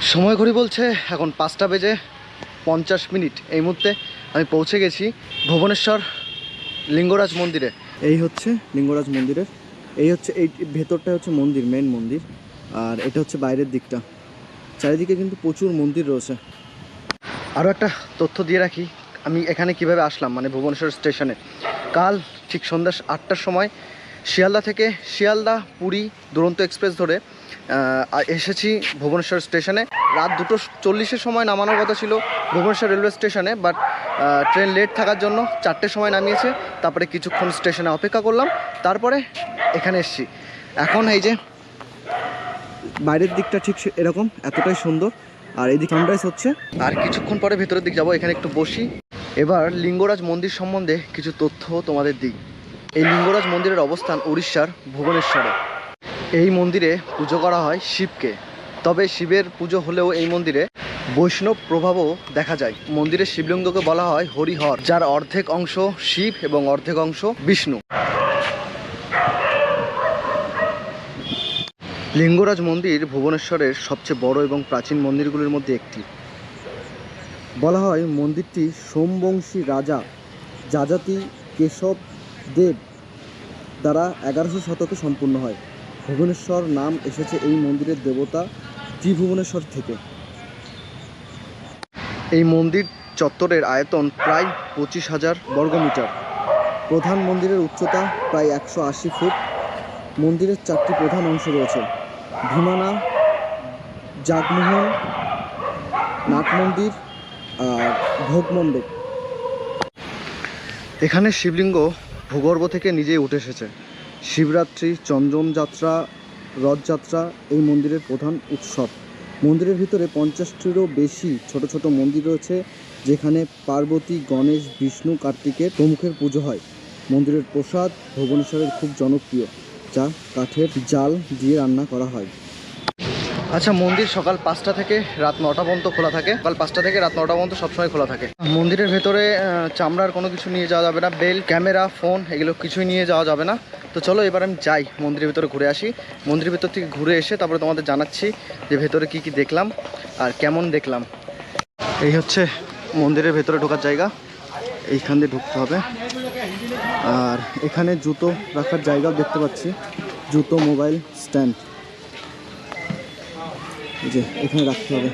সময় ঘড়ি বলছে এখন 5টা বেজে 50 মিনিট। এই মুহূর্তে আমি পৌঁছে গেছি ভুবনেশ্বর লিঙ্গরাজ মন্দিরে। এই হচ্ছে লিঙ্গরাজ মন্দিরের, এই হচ্ছে এই ভেতরটা হচ্ছে মন্দির, মেন মন্দির। আর এটা হচ্ছে বাইরের দিকটা। চারিদিকে কিন্তু প্রচুর মন্দির রয়েছে। আরও একটা তথ্য দিয়ে রাখি, আমি এখানে কিভাবে আসলাম, মানে ভুবনেশ্বর স্টেশনে। কাল ঠিক সন্ধ্যা 8টার সময় শিয়ালদা থেকে শিয়ালদা পুরী দুরন্ত এক্সপ্রেস ধরে এসেছি ভুবনেশ্বর স্টেশনে। রাত 2:40-এর সময় নামানোর কথা ছিল ভুবনেশ্বর রেলওয়ে স্টেশনে, বাট ট্রেন লেট থাকার জন্য 4টের সময় নামিয়েছে। তারপরে কিছুক্ষণ স্টেশনে অপেক্ষা করলাম, তারপরে এখানে এসেছি। এখন এই যে বাইরের দিকটা ঠিক এরকম, এতটাই সুন্দর। আর এইদিকে সানরাইজ হচ্ছে। আর কিছুক্ষণ পরে ভেতরের দিক যাবো, এখানে একটু বসি। এবার লিঙ্গরাজ মন্দির সম্বন্ধে কিছু তথ্য তোমাদের দিই। এই লিঙ্গরাজ মন্দিরের অবস্থান উড়িষ্যার ভুবনেশ্বরে। এই মন্দিরে পুজো করা হয় শিবকে, তবে শিবের পুজো হলেও এই মন্দিরে বৈষ্ণব প্রভাবও দেখা যায়। মন্দিরের শিবলিঙ্গকে বলা হয় হরিহর, যার অর্ধেক অংশ শিব এবং অর্ধেক অংশ বিষ্ণু। লিঙ্গরাজ মন্দির ভুবনেশ্বরের সবচেয়ে বড় এবং প্রাচীন মন্দিরগুলির মধ্যে একটি। বলা হয় মন্দিরটি সোমবংশী রাজা যাযাতি কেশব দেব দ্বারা 11শো শতকে সম্পূর্ণ হয়। ভুবনেশ্বর নাম এসেছে এই মন্দিরের দেবতা ত্রিভুবনেশ্বর থেকে। এই মন্দির চত্বরের আয়তন প্রায় 25,000 বর্গমিটার। প্রধান মন্দিরের উচ্চতা প্রায় 180 ফুট। মন্দিরের 4টি প্রধান অংশ রয়েছে: ভীমানা, জাগমোহন, নাট মন্দির আর ভোগমণ্ডপ। এখানে শিবলিঙ্গ ভূগর্ভ থেকে নিজেই উঠে এসেছে। শিবরাত্রি, চন্দন যাত্রা, রথযাত্রা এই মন্দিরের প্রধান উৎসব। মন্দিরের ভিতরে 50টিরও বেশি ছোট ছোট মন্দির রয়েছে, যেখানে পার্বতী, গণেশ, বিষ্ণু, কার্তিকের প্রমুখের পুজো হয়। মন্দিরের প্রসাদ ভুবনেশ্বরের খুব জনপ্রিয়, যা কাঠের জাল দিয়ে রান্না করা হয়। আচ্ছা, মন্দির সকাল 5টা থেকে রাত 9টা পর্যন্ত খোলা থাকে। সকাল 5টা থেকে রাত 9টা পর্যন্ত সবসময় খোলা থাকে। মন্দিরের ভেতরে চামড়ার কোনো কিছু নিয়ে যাওয়া যাবে না, বেল, ক্যামেরা, ফোন এগুলো কিছুই নিয়ে যাওয়া যাবে না। তো চলো এবার আমি যাই, মন্দিরের ভেতরে ঘুরে আসি। মন্দিরের ভেতর থেকে ঘুরে এসে তারপরে তোমাদের জানাচ্ছি যে ভেতরে কি কি দেখলাম আর কেমন দেখলাম। এই হচ্ছে মন্দিরের ভেতরে ঢোকার জায়গা, এইখান দিয়ে ঢুকতে হবে। আর এখানে জুতো রাখার জায়গাও দেখতে পাচ্ছি, জুতো, মোবাইল স্ট্যান্ড, যে এখানে রাখতে হবে।